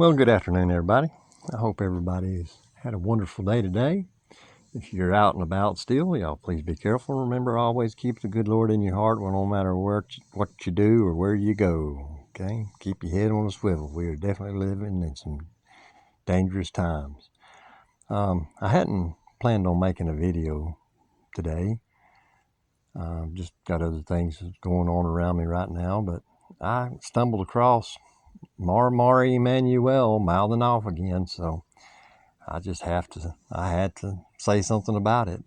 Well, good afternoon, everybody. I hope everybody's had a wonderful day today. If you're out and about still, y'all please be careful. Remember, always keep the good Lord in your heart, no matter what you do or where you go. Okay, keep your head on a swivel. We are definitely living in some dangerous times. I hadn't planned on making a video today. Just got other things going on around me right now, but I stumbled across Mar Emmanuel mouthing off again, so I had to say something about it.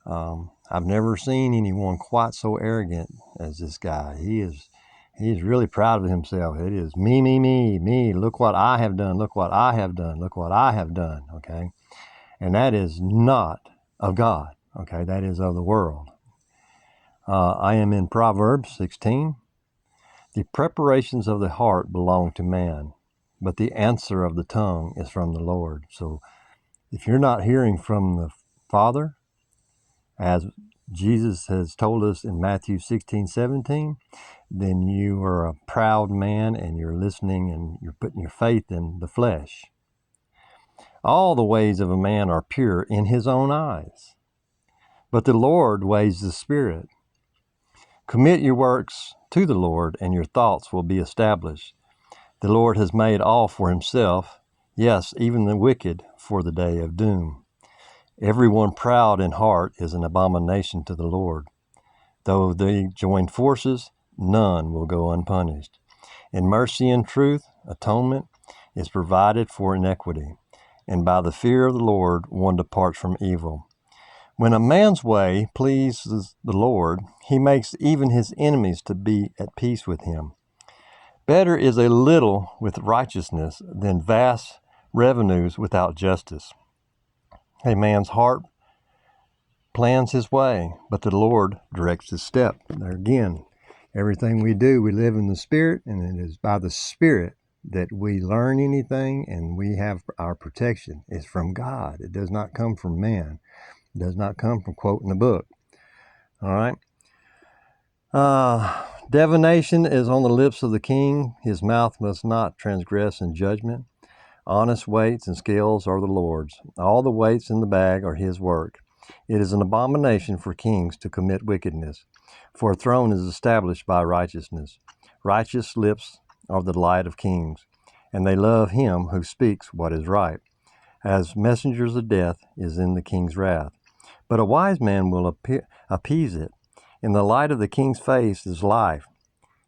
I've never seen anyone quite so arrogant as this guy. He is really proud of himself. It is me. Look what I have done. Look what I have done. Look what I have done. Okay. And that is not of God. Okay. That is of the world. I am in Proverbs 16. The preparations of the heart belong to man, but the answer of the tongue is from the Lord. So if you're not hearing from the Father, as Jesus has told us in Matthew 16:17, then you are a proud man and you're listening and you're putting your faith in the flesh. All the ways of a man are pure in his own eyes, but the Lord weighs the spirit. Commit your works to the Lord, and your thoughts will be established. The Lord has made all for himself, yes, even the wicked for the day of doom. Everyone proud in heart is an abomination to the Lord. Though they join forces, none will go unpunished. In mercy and truth, atonement is provided for iniquity, and by the fear of the Lord one departs from evil. When a man's way pleases the Lord, he makes even his enemies to be at peace with him. Better is a little with righteousness than vast revenues without justice. A man's heart plans his way, but the Lord directs his step. There again, everything we do, we live in the Spirit, and it is by the Spirit that we learn anything and we have our protection. It's from God. It does not come from man. It does not come from quoting a book. All right? Divination is on the lips of the king. His mouth must not transgress in judgment. Honest weights and scales are the Lord's. All the weights in the bag are his work. It is an abomination for kings to commit wickedness, for a throne is established by righteousness. Righteous lips are the delight of kings, and they love him who speaks what is right. As messengers of death is in the king's wrath, but a wise man will appease it. In the light of the king's face is life,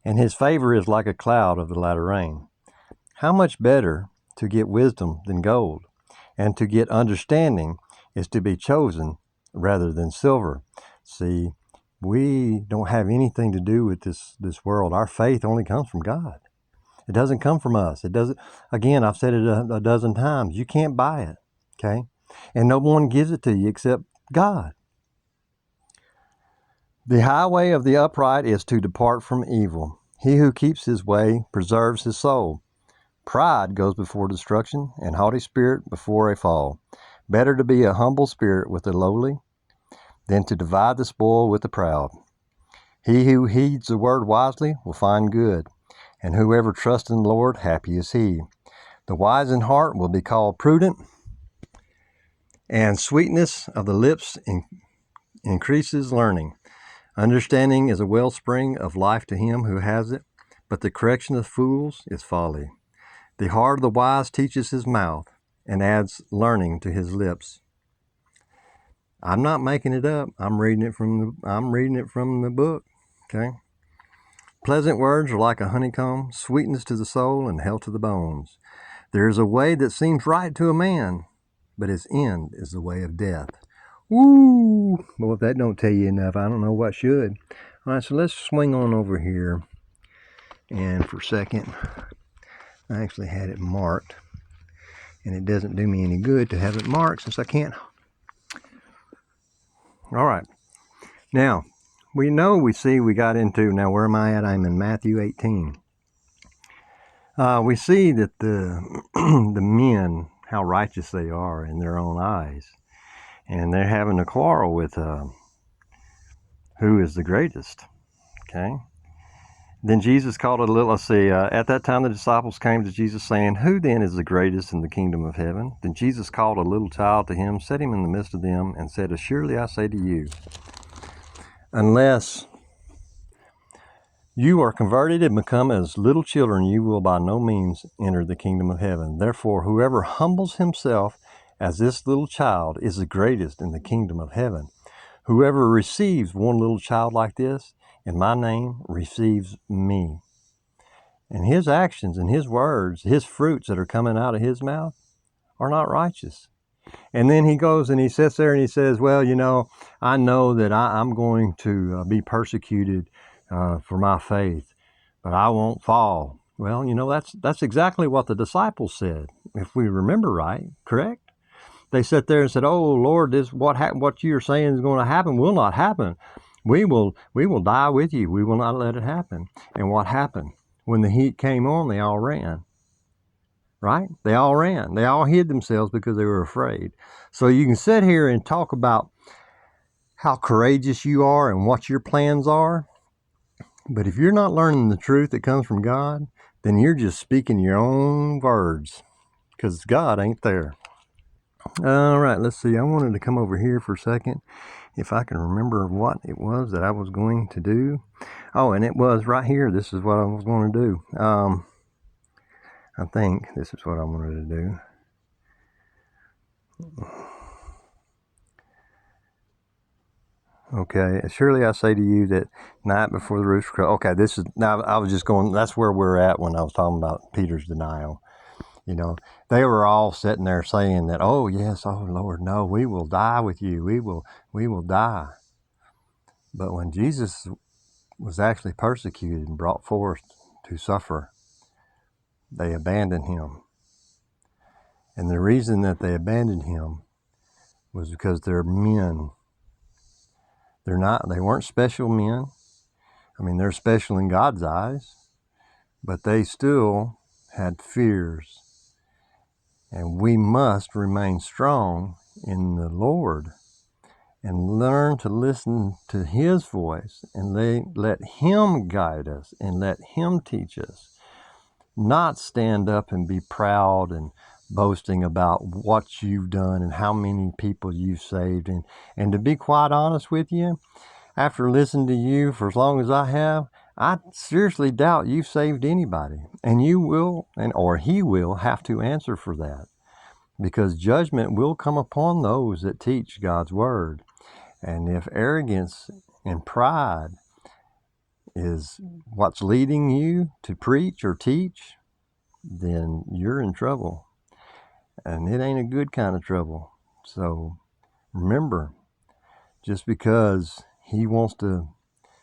and his favor is like a cloud of the latter rain. How much better to get wisdom than gold, and to get understanding is to be chosen rather than silver. See, we don't have anything to do with this world. Our faith only comes from God. It doesn't come from us. It doesn't. Again, I've said it a dozen times. You can't buy it, okay? And no one gives it to you except God. The highway of the upright is to depart from evil. He who keeps his way preserves his soul. Pride goes before destruction, and haughty spirit before a fall. Better to be a humble spirit with the lowly than to divide the spoil with the proud. He who heeds the word wisely will find good, and whoever trusts in the Lord, happy is he. The wise in heart will be called prudent, and sweetness of the lips increases learning. Understanding is a wellspring of life to him who has it, but the correction of fools is folly. The heart of the wise teaches his mouth, and adds learning to his lips. I'm not making it up. I'm reading it from the book. Okay. Pleasant words are like a honeycomb, sweetness to the soul and health to the bones. There is a way that seems right to a man, but its end is the way of death. Woo! Well, if that don't tell you enough, I don't know what should. All right, so let's swing on over here. And for a second, I actually had it marked. And it doesn't do me any good to have it marked since I can't. All right. Now, we got into, now where am I at? I'm in Matthew 18. We see that the men, how righteous they are in their own eyes. And they're having a quarrel with who is the greatest. Okay. Then Jesus called a little, let's see, at that time the disciples came to Jesus saying, "Who then is the greatest in the kingdom of heaven?" Then Jesus called a little child to him, set him in the midst of them, and said, "Assuredly I say to you, unless you are converted and become as little children, you will by no means enter the kingdom of heaven. Therefore, whoever humbles himself as this little child is the greatest in the kingdom of heaven. Whoever receives one little child like this in my name receives me." And his actions and his words, his fruits that are coming out of his mouth are not righteous. And then he goes and he sits there and he says, "Well, I know that I'm going to be persecuted for my faith, but I won't fall." Well, that's exactly what the disciples said, if we remember right, correct? They sat there and said, "Oh Lord, this what you're saying is going to happen will not happen. We will die with you. We will not let it happen." And what happened? When the heat came on, they all ran. Right? They all ran. They all hid themselves because they were afraid. So you can sit here and talk about how courageous you are and what your plans are, but if you're not learning the truth that comes from God, then you're just speaking your own words because God ain't there. All right, let's see. I wanted to come over here for a second if I can remember what it was that I was going to do. Oh, and it was right here. This is what I was going to do. I think this is what I wanted to do. Okay, surely I say to you that night before the rooster crows. Okay, this is now. I was just going. That's where we're at when I was talking about Peter's denial. They were all sitting there saying that, "Oh yes, oh Lord, no, we will die with you. We will die." But when Jesus was actually persecuted and brought forth to suffer, they abandoned him. And the reason that they abandoned him was because they're men. They weren't special men. I mean, they're special in God's eyes, but they still had fears. And we must remain strong in the Lord and learn to listen to his voice and let him guide us and let him teach us. Not stand up and be proud and boasting about what you've done and how many people you've saved. And to be quite honest with you, after listening to you for as long as I have, I seriously doubt you've saved anybody. And you will, or he will, have to answer for that. Because judgment will come upon those that teach God's word. And if arrogance and pride is what's leading you to preach or teach, then you're in trouble. And it ain't a good kind of trouble. So remember, just because he wants to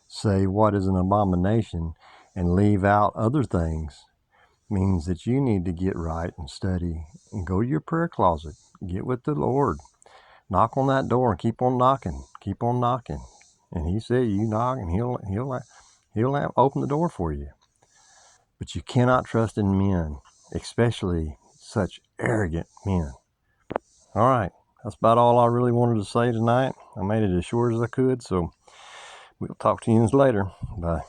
say what is an abomination and leave out other things means that you need to get right and study and go to your prayer closet, get with the Lord, knock on that door and keep on knocking. And he said, you knock and he'll open the door for you. But you cannot trust in men, especially such arrogant men. All right, that's about all I really wanted to say tonight. I made it as short as I could, so we'll talk to you later. Bye.